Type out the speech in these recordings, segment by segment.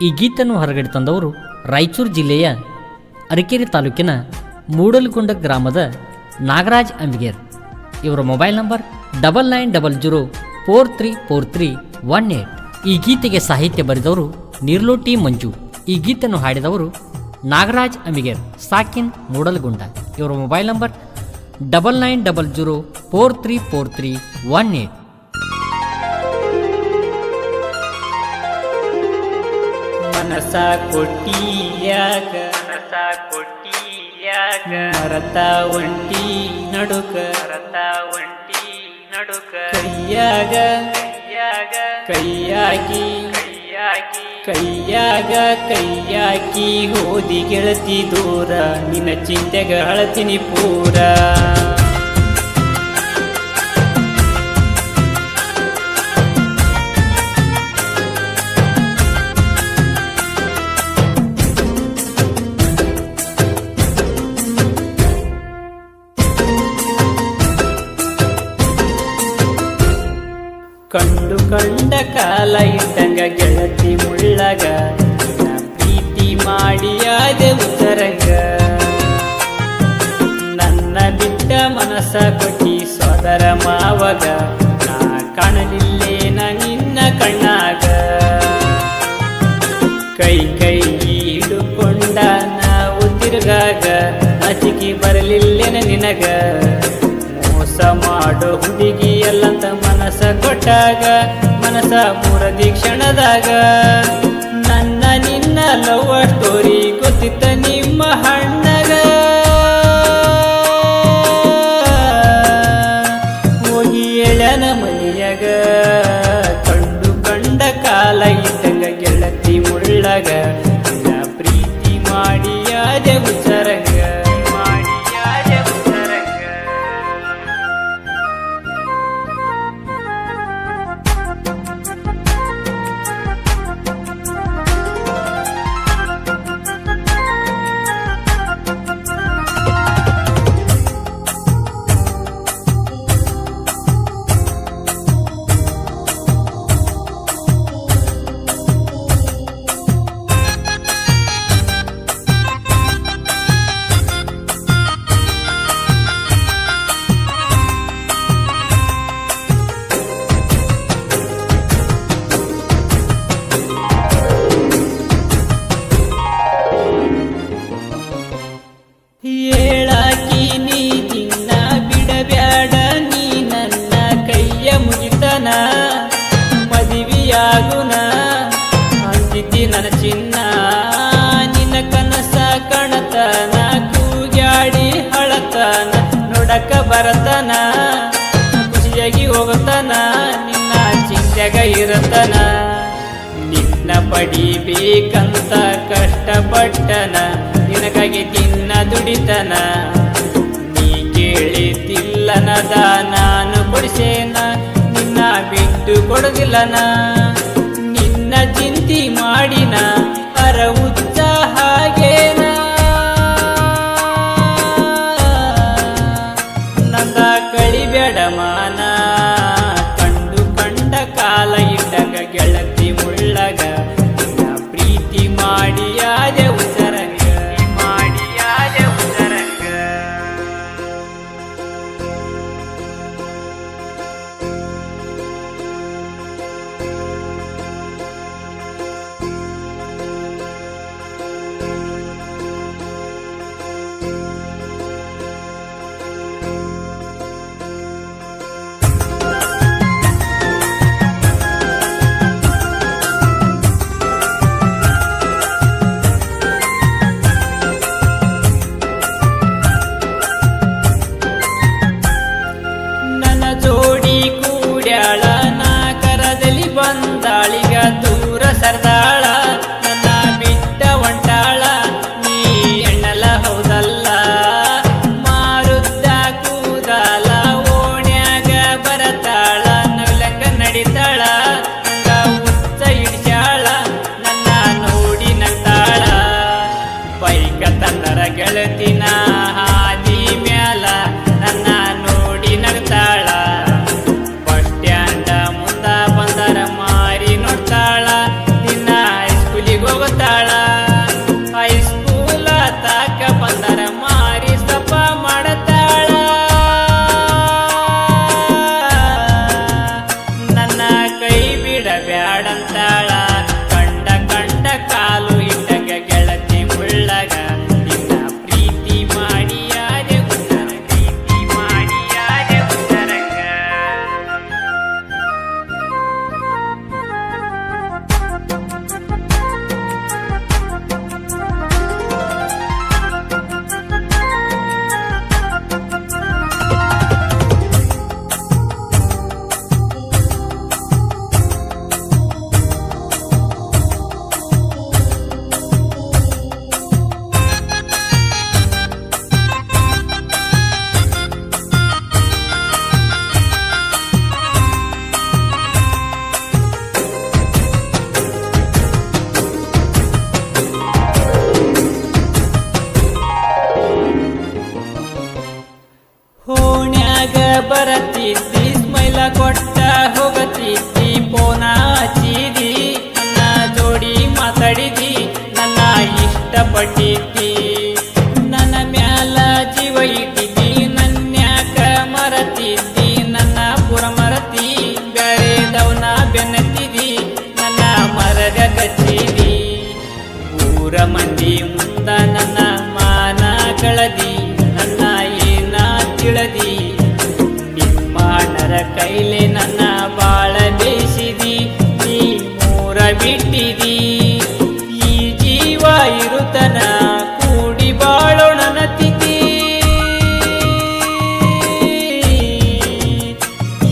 ಈ ಗೀತನ್ನು ಹೊರಗಡೆ ತಂದವರು ರಾಯಚೂರು ಜಿಲ್ಲೆಯ ಅರಕೇರಿ ತಾಲೂಕಿನ ಮೂಡಲಗುಂಡ ಗ್ರಾಮದ ನಾಗರಾಜ್ ಅಂಬಿಗೇರ್. ಇವರ ಮೊಬೈಲ್ ನಂಬರ್ 9900434318. ಈ ಗೀತೆಗೆ ಸಾಹಿತ್ಯ ಬರೆದವರು ನಿರ್ಲೋಟಿ ಮಂಜು. ಈ ಗೀತೆಯನ್ನು ಹಾಡಿದವರು ನಾಗರಾಜ್ ಅಂಬಿಗೇರ್, ಸಾಕಿನ್ ಮೂಡಲಗುಂಡ. ಇವರ ಮೊಬೈಲ್ ನಂಬರ್ 9900434318. ಮನಸ ಕೊಟ್ಟಿಯಾಗ ಮರತ ಒಂಟಿ ನಡುಕ ಕೈಯಾಗ ಕೈಯಾಗಿ ಹೋದಿ ಗೆಳತಿ ದೂರ, ನಿನ್ನ ಚಿಂತೆಗ ಅಳತೀನಿ ಪೂರ. ಕಂಡ ಕಾಲ ಇದ್ದಂಗ ಗೆಳತಿ ಮುಳ್ಳಗ, ಪ್ರೀತಿ ಮಾಡಿಯಾದೆ ಉತ್ತರಂಗ. ನನ್ನ ಬಿಟ್ಟ ಮನಸ ಕೊಟ್ಟಿ ಸೋದರ ಮಾವಗ, ನಾ ಕಾಣಲಿಲ್ಲೇನ ನಿನ್ನ ಕಣ್ಣಾಗ. ಕೈ ಹಿಡುಕೊಂಡ ನಾವು ತಿರುಗಾಗ, ನಾಚಿಕೆ ಬರಲಿಲ್ಲೇನ ನಿನಗ. ಮೋಸ ಮಾಡೋ ಹುಡುಗಿ ಎಲ್ಲಂತ ಮನಸ ಕೊಟ್ಟಾಗ, ಮನಸ ಮುರದಿ ಕ್ಷಣದಾಗ. ನನ್ನ ನಿನ್ನ ಲವ್ ಸ್ಟೋರಿ ಗೊತ್ತಿತ್ತ ನಿಮ್ಮ ಹಣ್ಣಗ. ಹೋಗಿ ಎಳನ ಮನೆಯಾಗ, ಕಂಡ ಕಾಲ ಇದ್ದಂಗ ಗೆಳತಿ ಮುಳ್ಳಗ, ಪ್ರೀತಿ ಮಾಡಿಯಾದೆ ಉಚ್ಚರಂಗ. ಏಳಾಕಿ ನೀ ದಿನ ಬಿಡಬ್ಯಾಡ, ನೀ ನನ್ನ ಕೈಯ ಮುಗಿತನ ಮದುವೆಯಾಗುನ ಅಂತಿದ್ದಿ ನನ್ನ ಚಿನ್ನ. ನಿನ್ನ ಕನಸ ಕಣತನ ಕೂಗ್ಯಾಡಿ ಹಳತನ, ನೋಡಕ ಬರತನ ಖುಷಿಯಾಗಿ ಹೋಗತನ, ನಿನ್ನ ಚಿಂತೆಗ ಇರತನ. ನಿನ್ನ ಪಡಿಬೇಕಂತ ಕಷ್ಟಪಟ್ಟನ, ನಿನಗಾಗಿ ತಿನ್ನ ದುಡಿತನ. ನೀ ಕೇಳಿತಿಲ್ಲನದ ನಾನು ಕೊಡಿಸೇನ, ನಿನ್ನ ಬಿಟ್ಟು ಕೊಡುದಿಲ್ಲನ. ನಿನ್ನ ಚಿಂತಿ ಮಾಡಿನ ಅರ ಉಚ್ಚ ಹಾಗೇನ. ನಂದ ಕಳಿಬೇಡ ಮಾನ, ಕಂಡ ಕಾಲ ಇದ್ದಾಗ ಗೆಳತಿ ಮುಳ್ಳಗ, ಪ್ರೀತಿ ಮಾಡಿಯಾದೆ ಉತ್ತರಂಗ. ಬಂದಾಳಿಗ ದೂರ ಸರ್ದಾಳ, ನನ್ನ ಬಿಟ್ಟ ಹೊಂಟಾಳ. ನೀ ಎಣ್ಣಲ ಹೌದಲ್ಲ, ಮಾರುದ್ದ ಕೂದಲ ಓಣ್ಯಾಗ ಬರತಾಳ. ನಗಲಂಗ ನಡಿತಾಳ, ನಂಗ ಉಚ್ಚ ಹಿಡಿಸ್ಯಾಳ, ನನ್ನ ನೋಡಿ ನಗ್ತಾಳ. ಬೈಕ ತಂದರ ಗೆಳತಿನ ಹಾದಿ ಮ್ಯಾಲ, ನನ್ನ ನೋಡಿ ನಗ್ತಾಳ. ಬಸ್ ಸ್ಟ್ಯಾಂಡ ಮುಂದ ಬಂದರ ಮಾರಿ ನೋಡ್ತಾಳ, ನಿನ್ನ ಸ್ಕೂಲಿಗೆ ಹೋಗತಾಳ ಹೈಸ್ಕೂಲ ತಾಕ ಬಂದರ ಮಾರಿ ಸಪ ಮಾಡತಾಳ ನನ್ನ ಕೈ ಬಿಡಬ್ಯಾಡಂತಾಳ ಕಂಡ ಕಂಡ ಕಾಲು ಇಟ್ಟಗ ಗೆಳತಿ ಮುಳ್ಳಗ ನಿನ್ನ ಪ್ರೀತಿ ಮಾಡಿಯಾದೆ ಉತ್ತರಂಗ ಪ್ರೀತಿ ಮಾಡಿಯಾದೆ ಉತ್ತರಂಗ ಹೋಣ್ಯಾಗ ಬರತಿದ್ದಿ ಸ್ಮೈಲ ಕೊಟ್ಟ ಹೋಗತಿದ್ದಿ ಪೋನ ಹಚ್ಚಿದಿ ನನ್ನ ಜೋಡಿ ಮಾತಾಡಿದಿ ನನ್ನ ಇಷ್ಟಪಟ್ಟಿದ್ದಿ ನನ್ನ ಮ್ಯಾಲ ಜೀವ ಇಟ್ಟಿದ್ದಿ ನನ್ಯಾಕ ಮರತಿದ್ದಿ ನನ್ನ ಪುರ ಮರತಿ ಬೇರೆದವನ ಬೆನ್ನತ್ತಿದಿ ನನ್ನ ಮರದ ಕಚ್ಚಿದಿ ಊರ ಮಂದಿ ಮುಂದ ನನ್ನ ಮಾನ ಕಳದಿ ನನ್ನ ಏನ ತಿಳದಿ ನಿಮ್ಮಣ್ಣರ ಕೈಲೆ ನನ್ನ ಬಾಳ ಬೇಯಿಸಿದಿ ನೀ ಮೂರ ಬಿಟ್ಟಿದಿ ಈ ಜೀವ ಇರುತನ ಕೂಡಿ ಬಾಳೋಣ ನತಿದಿ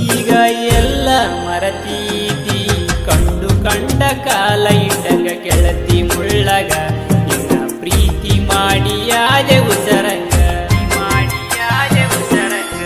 ಈಗ ಎಲ್ಲ ಮರತೀತಿ ಕಂಡು ಕಂಡ ಕಾಲ ಇಟ್ಟಂಗ ಗೆಳತಿ ಮುಳ್ಳಗ ನಿನ್ನ ಪ್ರೀತಿ ಮಾಡಿಯಾದೆ ಉತ್ತರಂಗ ಮಾಡಿಯಾದೆ ಉತ್ತರಂಗ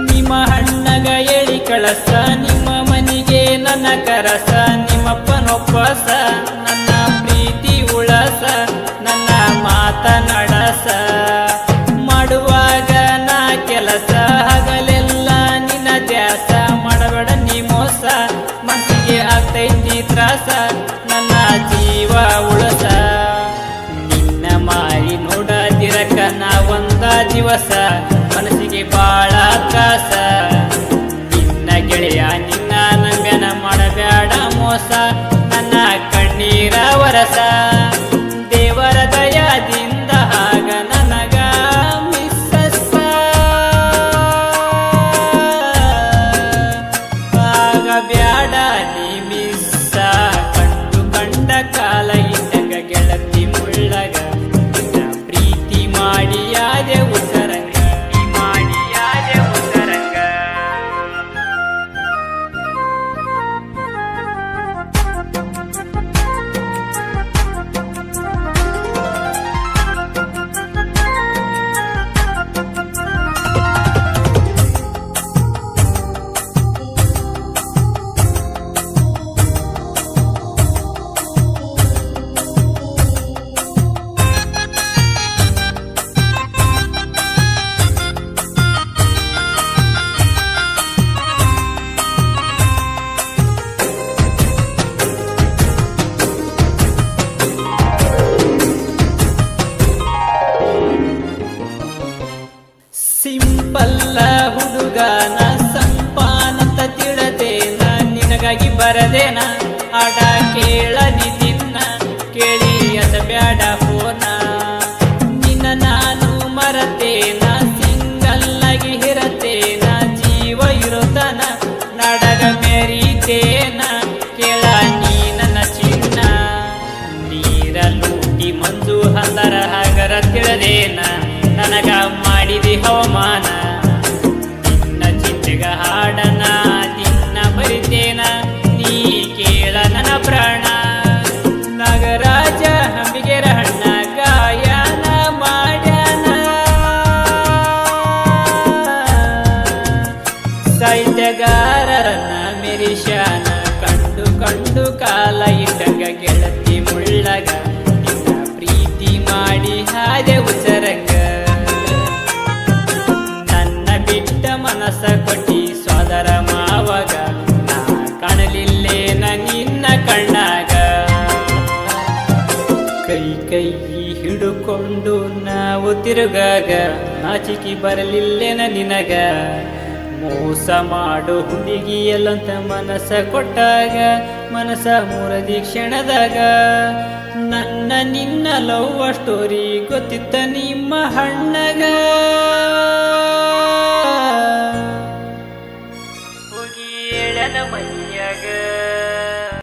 ನಿಮ್ಮ ಹಣ್ಣಗ ಎಳಿ ಕಳಸ ನಿಮ್ಮ ಮನಿಗೆ ನನ್ನ ಕರಸ ನಿಮ್ಮಪ್ಪನೊಪ್ಪಸ ನನ್ನ ಪ್ರೀತಿ ಉಳಸ ನನ್ನ ಮಾತ ನಡಸ ಮಾಡುವಾಗ ನಾ ಕೆಲಸ ಹಗಲೆಲ್ಲ ನಿನ್ನ ದ್ಯಾಸ ಮಾಡಬೇಡ ನೀ ಮೋಸ ಮನಸ್ಸಿಗೆ ಆಗ್ತೈತಿ ತ್ರಾಸ ನನ್ನ ಜೀವ ಉಳಸ ನಿನ್ನ ಮಾರಿ ನೋಡದಿರಕ ನಾ ಒಂದ ದಿವಸ ಮನಸ್ಸಿಗೆ ಬಾಳ ತ್ರಾಸ ನಿನ್ನ ಗೆಳೆಯ ನಿನ್ನ ನಂಬ್ಯನ ಮಾಡಬೇಡ ಮೋಸ ನನ್ನ ಕಣ್ಣೀರ ವರಸ ದೇವರ ದಯದಿಂದ ಆಗ ನನಗ ಮಿಸ್ಸಸ ಆಗ ಬ್ಯಾಡ ನೀ ಮಿಸ್ಸ ಕಂಡು ಕಂಡ ಕಾಲ ಇದ್ದಂಗ ಗೆಳತಿ ಮುಳ್ಳಗ ನಿನ್ನ ಪ್ರೀತಿ ಮಾಡಿಯಾದೆ ಉತ್ತರಂಗ ಮಾಡಿಯಾದೆ ಉತ್ತರಂಗ ಸಿಂಪಲ್ಲ ಹುಡುಗನ ಸಂಪಾನಂತ ತಿಳದೇನ ನಿನಗಾಗಿ ಬರದೇನ ಆಡ ಕೇಳನಿ ನಿನ್ನ ಕೇಳಿ ಅದ ಬ್ಯಾಡ ಫೋನ ನಿನ್ನ ನಾನು ಮರತೇನ ಸಿಂಗಲ್ಲಾಗಿ ಹಿರತೇನ ಜೀವ ಇರೋತನ ನಾಡಗ ಮೆರಿತೇನ ಕೇಳ ನೀ ನನ್ನ ಚಿನ್ನ ನೀರ ಲೂಟಿ ಮಂಜು ಹಂದರ ಹಗರ ತಿಳಿದೇನ ನನಗ ಮಾಡಿದಿ ಹವಾಮಾನ ನಿನ್ನ ಚಿಂತೆಗ ಹಾಡನ ದಿನ ಬರಿತೇನ ನೀ ಕೇಳ ಕಾಲ ಇಟ್ಟಂಗ ಗೆಳತಿ ಮುಳ್ಳಗ ನಿನ್ನ ಪ್ರೀತಿ ಮಾಡಿ ಹಾದೆ ಉಸರಂಗ ನನ್ನ ಬಿಟ್ಟ ಮನಸ್ಸ ಕೊಟ್ಟಿ ಸೋದರ ಮಾವಾಗ ನಾ ಕಾಣಲಿಲ್ಲೇನ ನಿನ್ನ ಕಣ್ಣಾಗ ಕೈ ಕೈ ಹಿಡುಕೊಂಡು ನಾವು ತಿರುಗಾಗ ನಾಚಿಕೆ ಬರಲಿಲ್ಲೇನ ನಿನಗ ಮೋಸ ಮಾಡೋ ಹುಡುಗಿಯಲ್ಲಂತ ಮನಸ್ಸ ಕೊಟ್ಟಾಗ ಮನಸ್ಸ ಮುರದಿ ಕ್ಷಣದಾಗ ನನ್ನ ನಿನ್ನ ಲವ್ ಸ್ಟೋರಿ ಗೊತ್ತಿತ್ತ ನಿಮ್ಮ ಹಣ್ಣಗ